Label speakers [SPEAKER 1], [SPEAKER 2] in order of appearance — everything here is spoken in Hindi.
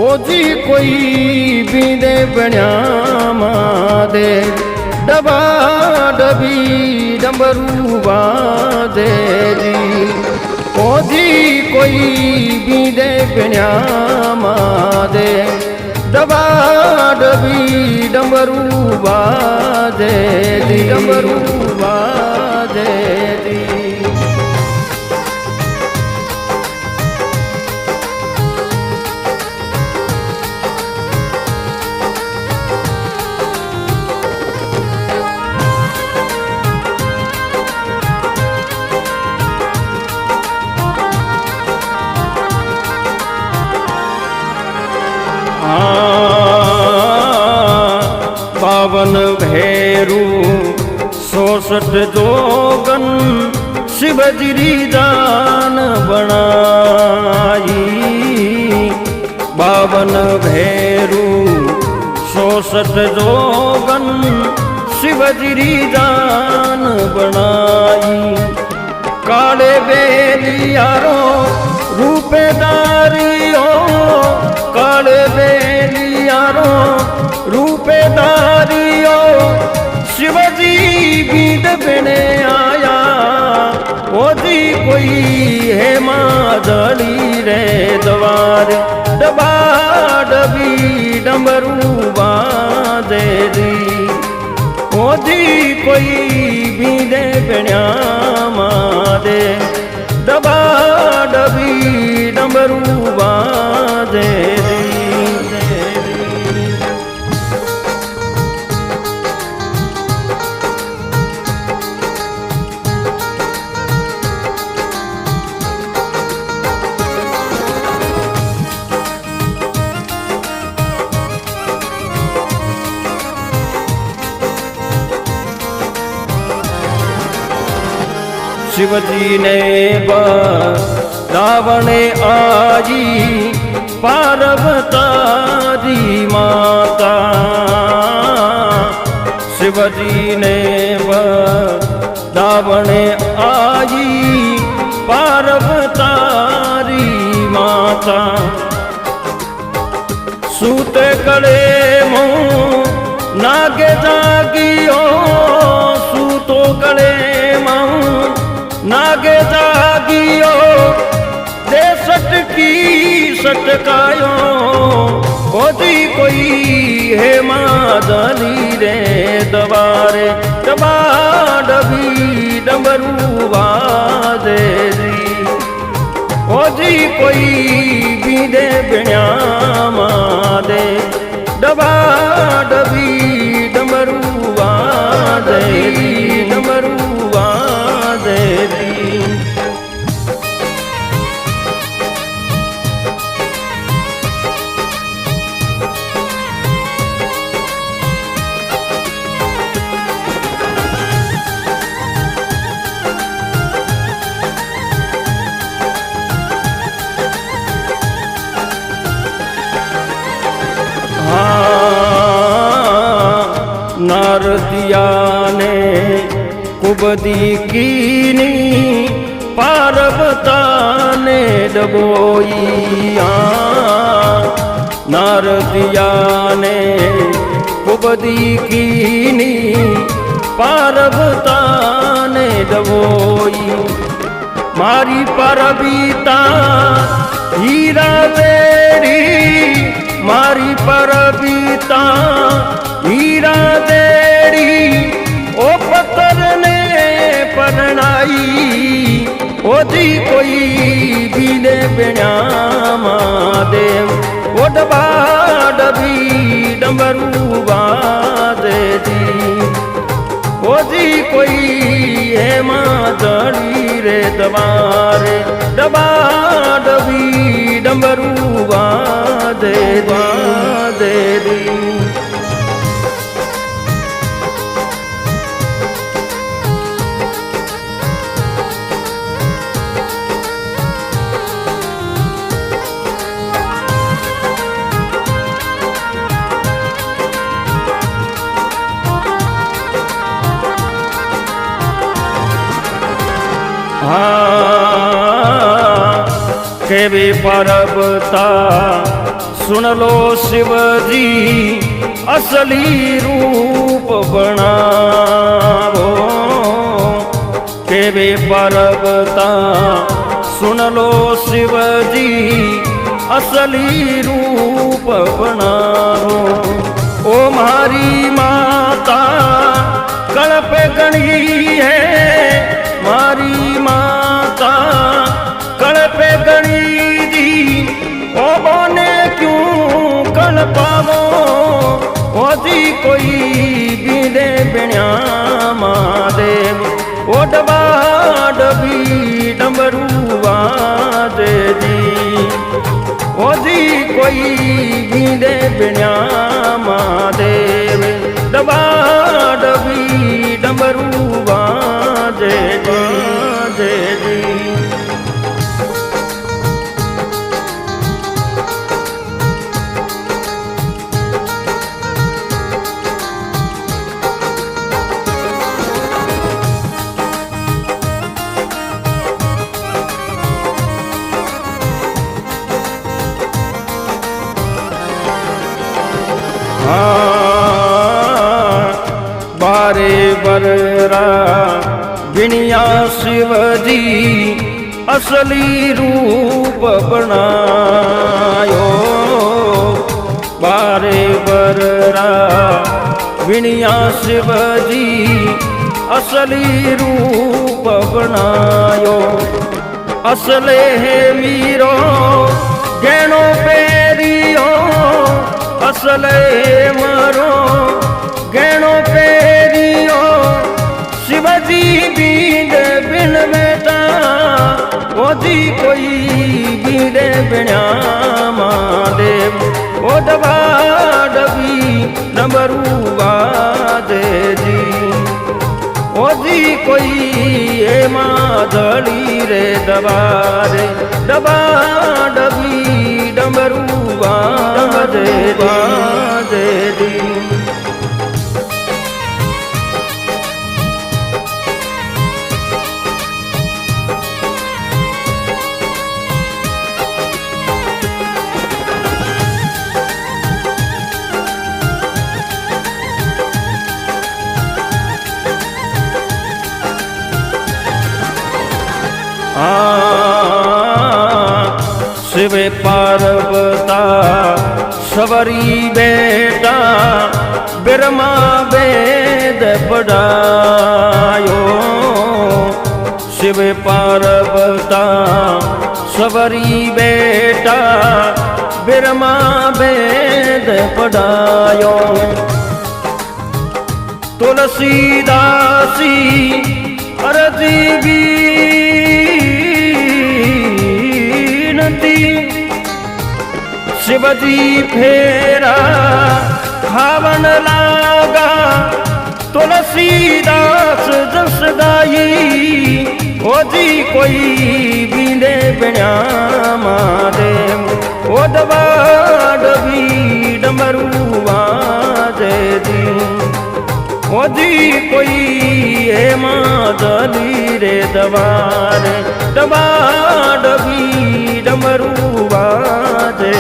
[SPEAKER 1] ओजी कोई बींदे बण्या मादे डबा डबी डंबरू बादे जी ओजी कोई बींदे बण्या मादे डबा डबी डंबरू बादे जी डंबरू बादे जी पावन भैरू 66 जोगन शिवजी दान बनाई बावन भैरू 66 जोगन शिवजी दान बनाई काले बेलियारो रूपेदारियो काले बेलियारो रूपेदारियो शिवजी बीद बने आया ओजी कोई है मादली रे द्वार डबा डबी डमरू बादे दी ओजी कोई बीदे बण्या मादे डबा डबी डमरू बादे दी शिवजी ने रावणे आजी पार्वती माता शिवजी ने रावणे आजी पार्वती माता सूते कड़े मुँह नागे जागियो सूतो कड़े मुँह नागे जागियो दे सटकी सटकायो ओजी कोई है मादली रे दबारे डबा डबी डमरू बादे दी ओजी कोई बीदे बण्या मादे डबा डबी डमरू बादे दी डमरू बादे दी नारदिया ने कुबदी कीनी पार्वता ने डबोईया नारदिया ने कुबदी कीनी पार्वता ने डबोई मारी परबीता हीरा तेरी मारी परबीता हीरा तेरी ओ पत्थर ने परनाई ओजी कोई बीने बण्या मादेव ओ डबा डबी डमरू बादे दी ओजी कोई है मादली रे दबारे डबा डबी डमरू बादे दी केवी परबता सुन लो शिव जी असली रूप बनावो केवे परबता सुन लो शिव जी असली रूप बनावो ओ मारी माता कल्प गणी है मारी माता कल्प गणी दी ओ बोने क्यों कल्पावो ओजी कोई बीदे बिण्या महादेव ओ डबा डबी डमरू वाजे जी ओजी कोई बीदे बिण्या महादेव डबा डबी डमरू वाजे जी बारे बररा बिनिया शिव जी असली रूप बनायो बारे बररा बिनिया शिव जी असली रूप बनायो असले है मीरो गहनो पेरियो असले मरो गहनो पेरियो शिवजी बीद बिन बेटा ओजी कोई बीद बिण्या महादेव ओ डबा डबी डमरू वाजे जी ओजी कोई ए माधड़ी रे दबारे डबा डबी डमरू वाजे जी शिव पार्वता सवरी बेटा ब्रह्मा वेद पढ़ायो शिव पार्वता सवरी बेटा ब्रह्मा वेद पढ़ायो तुलसीदासी अरजी शिवजी फेरा खावन लागा तुलसीदास जस गाई ओजी कोई बींदे बिण्या महादेव ओ डबा डबी डमरू वाजे जी ओजी कोई ए मादली रे दवारे डबा डबी डमरू वाजे